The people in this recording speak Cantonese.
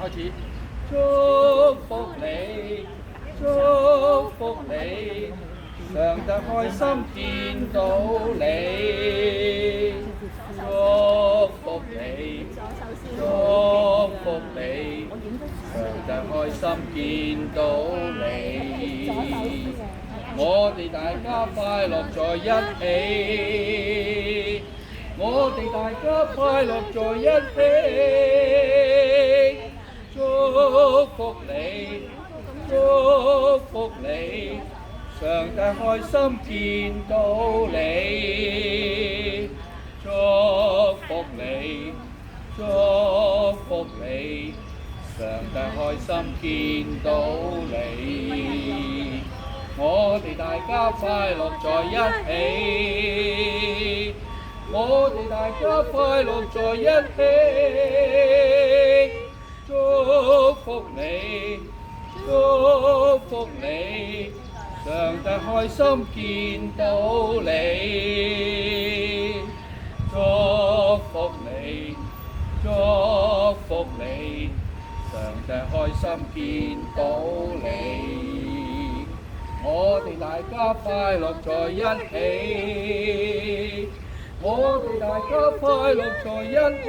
開始。祝福你，祝福你，上帝開心見到你。祝福你，祝福你，上帝開心見到你。我哋大家快樂在一起，我哋大家快樂在一起。祝福你，祝福你，上帝開心見到你。祝福你，祝福你，上帝開心見到你。我哋大家快樂在一起，我哋大家快樂在一起。祝福你，祝福你，上帝開心見到你。祝福你，祝福你，上帝開心見到你。我哋大家快樂在一起，我哋大家快樂在一起。